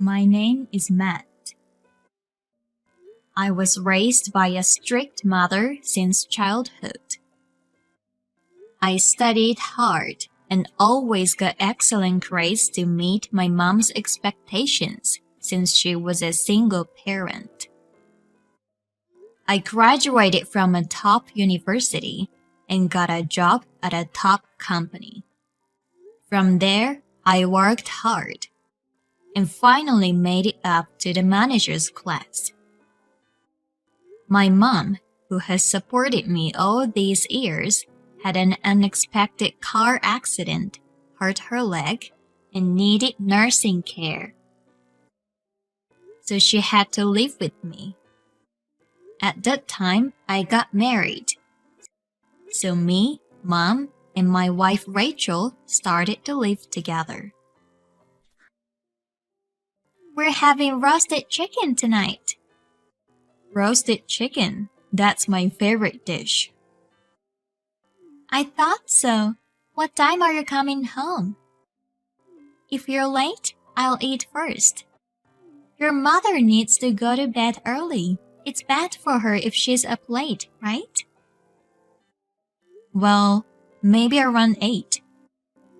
My name is Matt. I was raised by a strict mother since childhood. I studied hard and always got excellent grades to meet my mom's expectations since she was a single parent. I graduated from a top university and got a job at a top company. From there, I worked hard and finally made it up to the manager's class. My mom, who has supported me all these years, had an unexpected car accident, hurt her leg, and needed nursing care. So she had to live with me. At that time, I got married. So me, Mom, and my wife Rachel started to live together. We're having roasted chicken tonight. Roasted chicken, that's my favorite dish. I thought so. What time are you coming home? If you're late, I'll eat first. Your mother needs to go to bed early. It's bad for her if she's up late, right? Well, maybe around 8.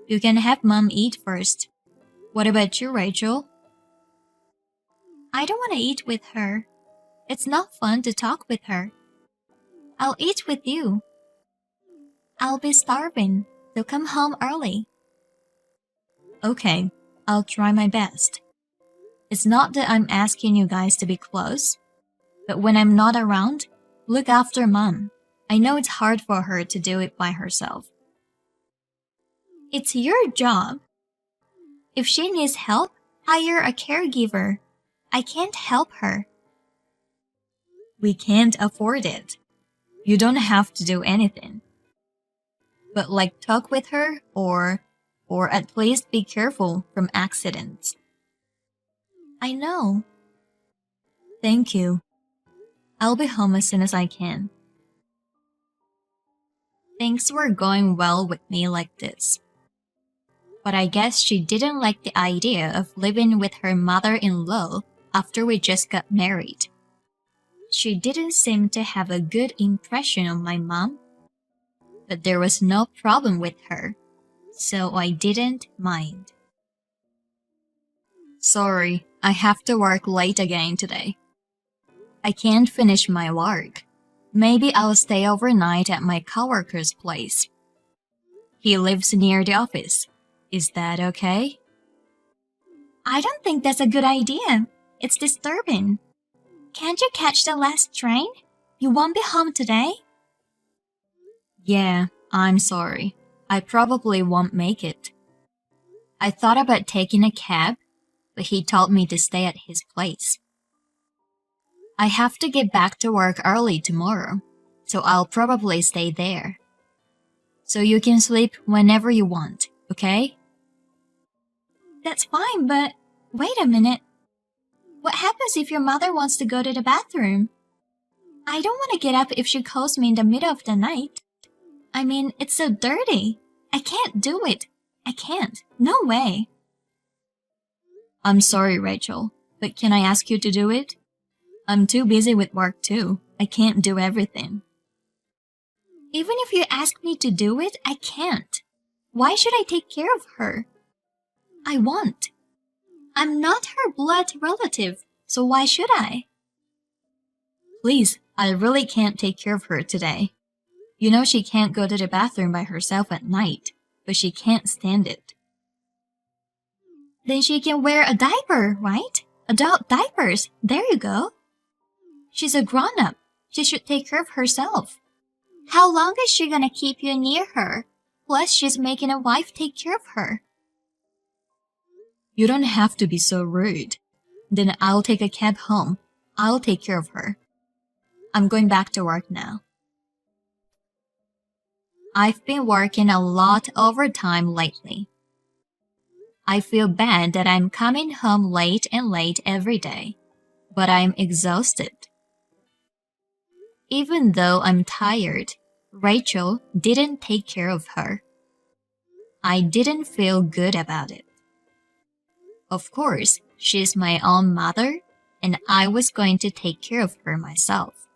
You can have Mom eat first. What about you, Rachel? I don't want to eat with her. It's not fun to talk with her. I'll eat with you. I'll be starving, so come home early. Okay, I'll try my best. It's not that I'm asking you guys to be close, but when I'm not around, look after Mom. I know it's hard for her to do it by herself. It's your job. If she needs help, hire a caregiver. I can't help her. We can't afford it. You don't have to do anything. But like talk with her or at least be careful from accidents. I know. Thank you. I'll be home as soon as I can. Things were going well with me like this. But I guess she didn't like the idea of living with her mother-in-law after we just got married. She didn't seem to have a good impression of my mom, but there was no problem with her, so I didn't mind. Sorry, I have to work late again today. I can't finish my work. Maybe I'll stay overnight at my coworker's place. He lives near the office. Is that okay? I don't think that's a good idea. It's disturbing. Can't you catch the last train? You won't be home today? Yeah, I'm sorry. I probably won't make it. I thought about taking a cab, but he told me to stay at his place. I have to get back to work early tomorrow, so I'll probably stay there. So you can sleep whenever you want, okay? That's fine, but wait a minute. What happens if your mother wants to go to the bathroom? I don't want to get up if she calls me in the middle of the night. I mean, it's so dirty. I can't do it. I can't. No way. I'm sorry, Rachel, but can I ask you to do it? I'm too busy with work too. I can't do everything. Even if you ask me to do it, I can't. Why should I take care of her? I won't. I'm not her blood relative, so why should I? Please, I really can't take care of her today. You know she can't go to the bathroom by herself at night, but she can't stand it. Then she can wear a diaper, right? Adult diapers, there you go. She's a grown-up. She should take care of herself. How long is she gonna keep you near her? Plus, she's making a wife take care of her. You don't have to be so rude. Then I'll take a cab home. I'll take care of her. I'm going back to work now. I've been working a lot overtime lately. I feel bad that I'm coming home late and late every day, but I'm exhausted. Even though I'm tired, Rachel didn't take care of her. I didn't feel good about it. Of course, she's my own mother, and I was going to take care of her myself.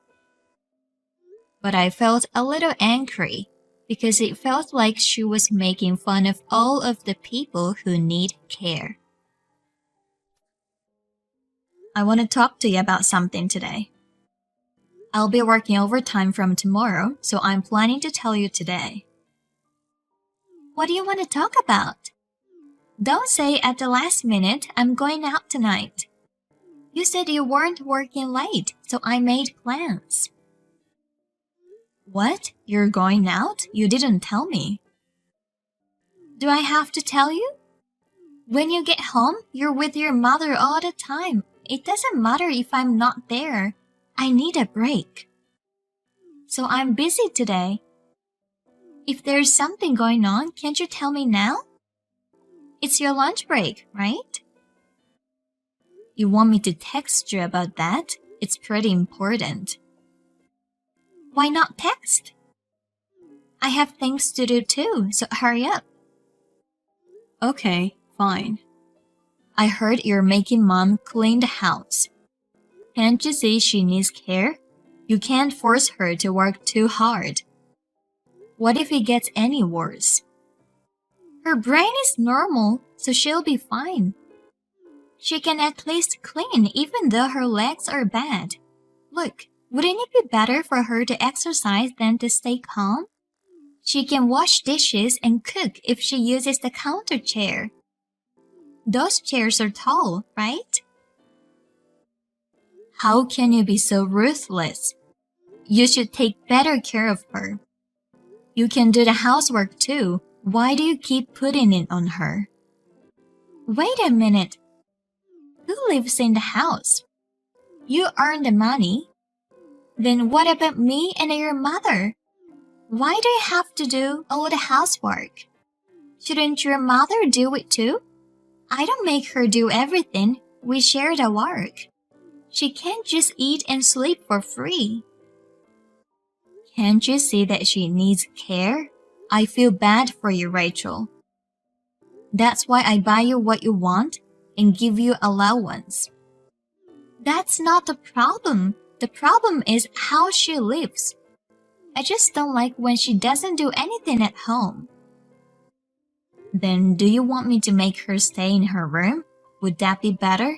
But I felt a little angry because it felt like she was making fun of all of the people who need care. I want to talk to you about something today. I'll be working overtime from tomorrow, so I'm planning to tell you today. What do you want to talk about? Don't say at the last minute, I'm going out tonight. You said you weren't working late, so I made plans. What? You're going out? You didn't tell me. Do I have to tell you? When you get home, you're with your mother all the time. It doesn't matter if I'm not there. I need a break. So I'm busy today. If there's something going on, can't you tell me now? It's your lunch break, right? You want me to text you about that? It's pretty important. Why not text? I have things to do too, so hurry up. Okay, fine. I heard you're making Mom clean the house. Can't you see she needs care? You can't force her to work too hard. What if it gets any worse? Her brain is normal, so she'll be fine. She can at least clean even though her legs are bad. Look, wouldn't it be better for her to exercise than to stay calm? She can wash dishes and cook if she uses the counter chair. Those chairs are tall, right? How can you be so ruthless? You should take better care of her. You can do the housework too. Why do you keep putting it on her? Wait a minute. Who lives in the house? You earn the money. Then what about me and your mother? Why do you have to do all the housework? Shouldn't your mother do it too? I don't make her do everything. We share the work. She can't just eat and sleep for free. Can't you see that she needs care? I feel bad for you, Rachel. That's why I buy you what you want and give you allowance. That's not the problem. The problem is how she lives. I just don't like when she doesn't do anything at home. Then do you want me to make her stay in her room? Would that be better?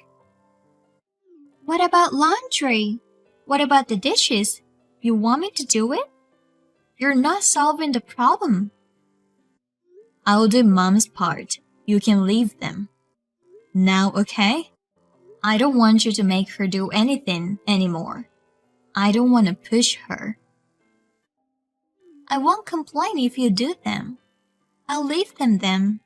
What about laundry? What about the dishes? You want me to do it? You're not solving the problem. I'll do Mom's part. You can leave them. Now, okay? I don't want you to make her do anything anymore. I don't want to push her. I won't complain if you do them. I'll leave them then.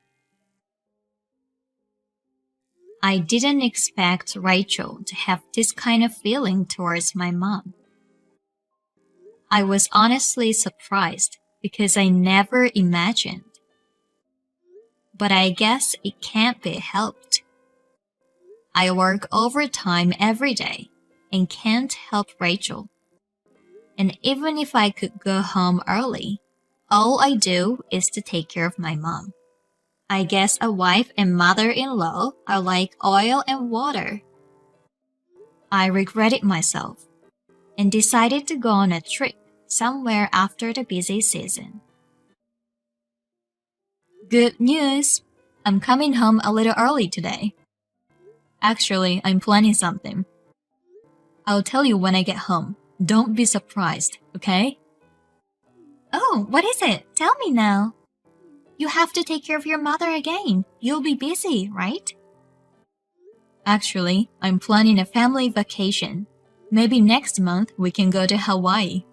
I didn't expect Rachel to have this kind of feeling towards my mom. I was honestly surprised because I never imagined. But I guess it can't be helped. I work overtime every day and can't help Rachel. And even if I could go home early, all I do is to take care of my mom. I guess a wife and mother-in-law are like oil and water. I regretted myself and decided to go on a trip somewhere after the busy season. Good news! I'm coming home a little early today. Actually, I'm planning something. I'll tell you when I get home. Don't be surprised, okay? Oh, what is it? Tell me now. You have to take care of your mother again. You'll be busy, right? Actually, I'm planning a family vacation. Maybe next month we can go to Hawaii.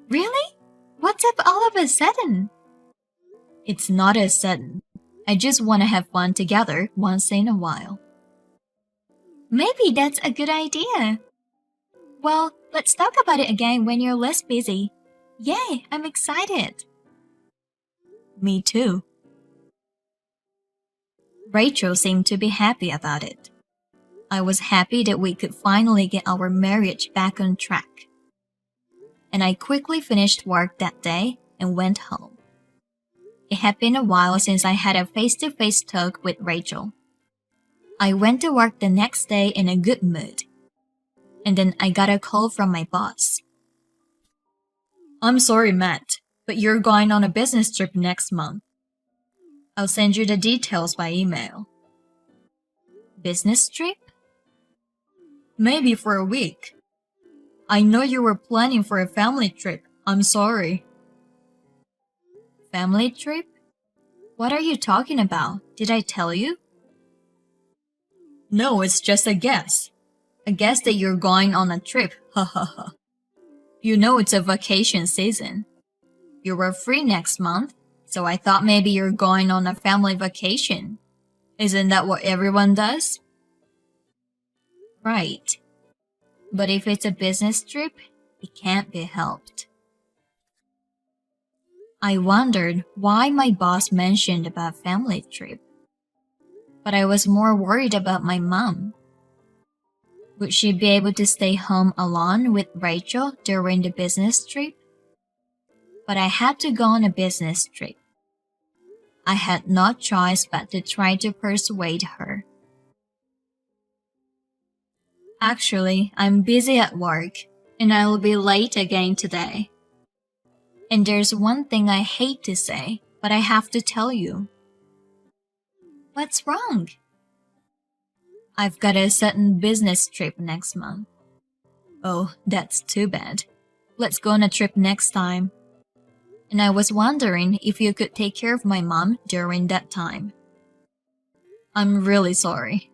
Really? What's up all of a sudden? It's not as sudden. I just want to have fun together once in a while. Maybe that's a good idea. Well, let's talk about it again when you're less busy. Yay, I'm excited. Me too. Rachel seemed to be happy about it. I was happy that we could finally get our marriage back on track. And I quickly finished work that day and went home. It had been a while since I had a face-to-face talk with Rachel. I went to work the next day in a good mood. And then I got a call from my boss. I'm sorry, Matt, but you're going on a business trip next month. I'll send you the details by email. Business trip? Maybe for a week. I know you were planning for a family trip. I'm sorry. Family trip? What are you talking about? Did I tell you? No, it's just a guess. A guess that you're going on a trip. Ha ha ha. You know it's a vacation season. You were free next month, so I thought maybe you're going on a family vacation. Isn't that what everyone does? Right. But if it's a business trip, it can't be helped. I wondered why my boss mentioned about family trip. But I was more worried about my mom. Would she be able to stay home alone with Rachel during the business trip? But I had to go on a business trip. I had no choice but to try to persuade her. Actually, I'm busy at work, and I'll be late again today. And there's one thing I hate to say, but I have to tell you. What's wrong? I've got a sudden business trip next month. Oh, that's too bad. Let's go on a trip next time. And I was wondering if you could take care of my mom during that time. I'm really sorry.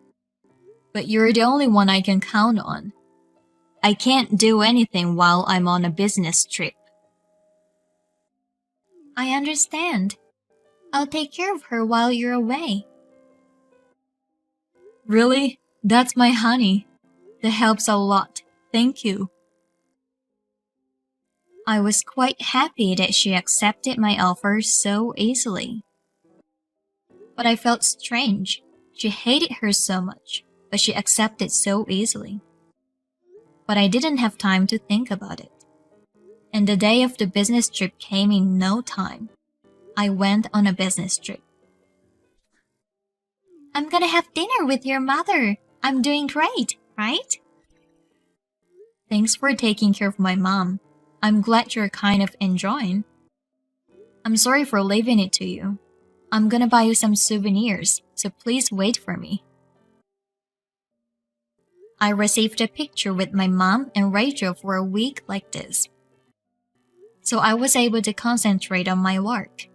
But you're the only one I can count on. I can't do anything while I'm on a business trip. I understand. I'll take care of her while you're away. Really? That's my honey. That helps a lot. Thank you. I was quite happy that she accepted my offer so easily. But I felt strange. She hated her so much, but she accepted so easily. But I didn't have time to think about it. And the day of the business trip came in no time. I went on a business trip. I'm gonna have dinner with your mother. I'm doing great, right? Thanks for taking care of my mom. I'm glad you're kind of enjoying. I'm sorry for leaving it to you. I'm gonna buy you some souvenirs, so please wait for me. I received a picture with my mom and Rachel for a week like this. So I was able to concentrate on my work.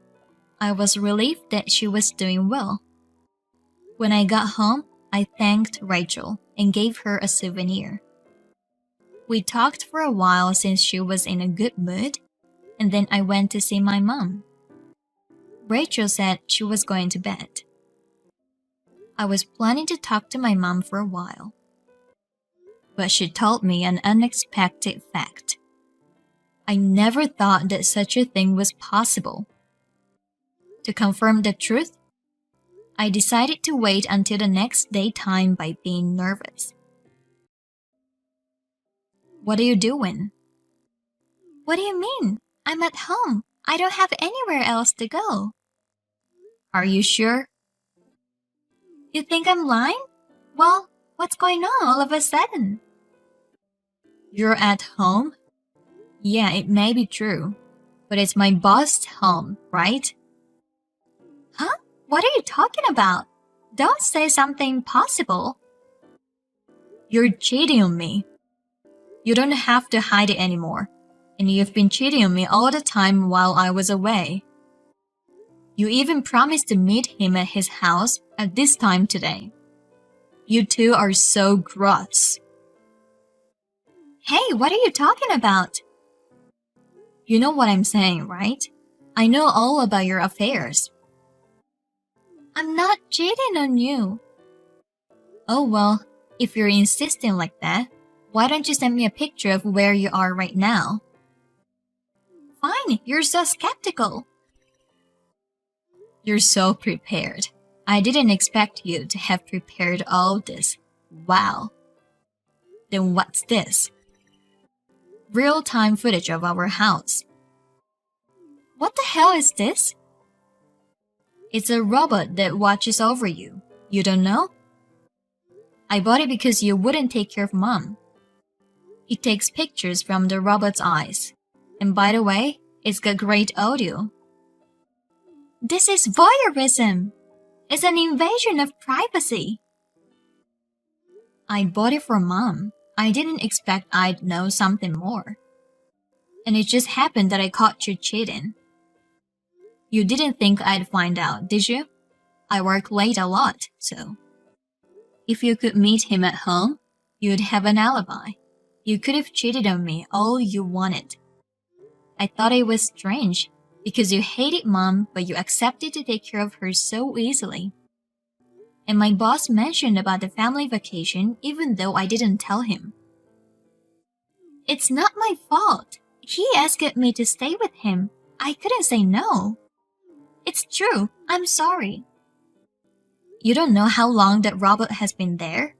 I was relieved that she was doing well. When I got home, I thanked Rachel and gave her a souvenir. We talked for a while since she was in a good mood, and then I went to see my mom. Rachel said she was going to bed. I was planning to talk to my mom for a while. But she told me an unexpected fact. I never thought that such a thing was possible. To confirm the truth, I decided to wait until the next daytime by being nervous. What are you doing? What do you mean? I'm at home. I don't have anywhere else to go. Are you sure? You think I'm lying? Well, what's going on all of a sudden? You're at home? Yeah, it may be true, but it's my boss's home, right? Huh? What are you talking about? Don't say something impossible. You're cheating on me. You don't have to hide it anymore, and you've been cheating on me all the time while I was away. You even promised to meet him at his house at this time today. You two are so gross. Hey, what are you talking about? You know what I'm saying, right? I know all about your affairs. I'm not cheating on you. Oh well, if you're insisting like that, why don't you send me a picture of where you are right now? Fine, you're so skeptical. You're so prepared. I didn't expect you to have prepared all this. Wow. Then what's this? Real-time footage of our house. What the hell is this? It's a robot that watches over you. You don't know? I bought it because you wouldn't take care of Mom. It takes pictures from the robot's eyes. And by the way, it's got great audio. This is voyeurism. It's an invasion of privacy. I bought it for Mom. I didn't expect I'd know something more. And it just happened that I caught you cheating. You didn't think I'd find out, did you? I work late a lot, so. If you could meet him at home, you'd have an alibi. You could have cheated on me all you wanted. I thought it was strange, because you hated Mom, but you accepted to take care of her so easily. And my boss mentioned about the family vacation even though I didn't tell him. It's not my fault. He asked me to stay with him. I couldn't say no. It's true. I'm sorry. You don't know how long that robot has been there?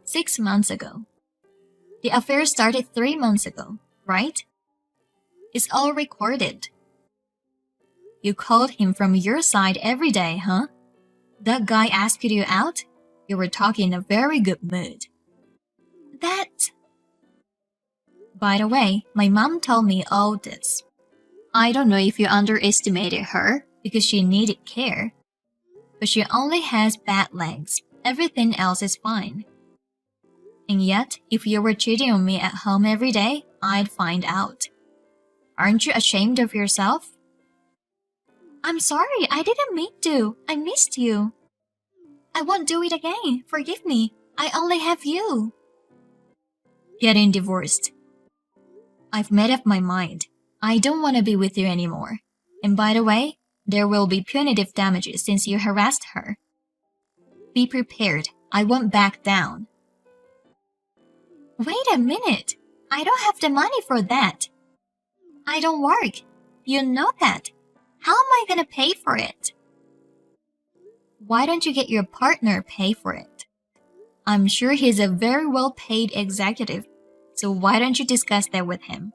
6 months ago. The affair started 3 months ago, right? It's all recorded. You called him from your side every day, huh? That guy asked you out? You were talking in a very good mood. By the way, my mom told me all this. I don't know if you underestimated her because she needed care. But she only has bad legs. Everything else is fine. And yet, if you were cheating on me at home every day, I'd find out. Aren't you ashamed of yourself? I'm sorry, I didn't mean to. I missed you. I won't do it again. Forgive me. I only have you. Getting divorced. I've made up my mind. I don't want to be with you anymore. And by the way, there will be punitive damages since you harassed her. Be prepared. I won't back down. Wait a minute. I don't have the money for that. I don't work. You know that. How am I going to pay for it? Why don't you get your partner pay for it? I'm sure he's a very well-paid executive, so why don't you discuss that with him?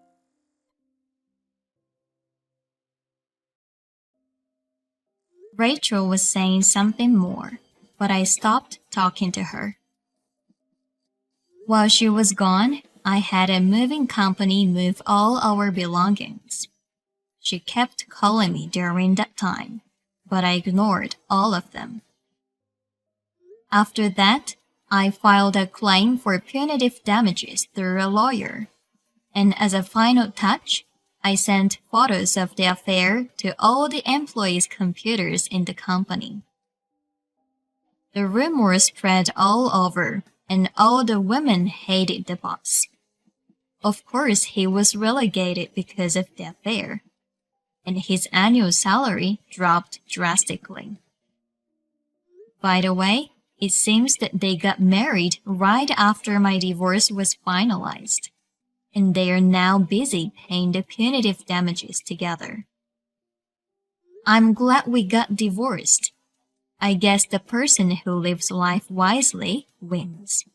Rachel was saying something more, but I stopped talking to her. While she was gone, I had a moving company move all our belongings. She kept calling me during that time, but I ignored all of them. After that, I filed a claim for punitive damages through a lawyer, and as a final touch, I sent photos of the affair to all the employees' computers in the company. The rumors spread all over, and all the women hated the boss. Of course, he was relegated because of the affair, and his annual salary dropped drastically. By the way, it seems that they got married right after my divorce was finalized, and they are now busy paying the punitive damages together. I'm glad we got divorced. I guess the person who lives life wisely wins.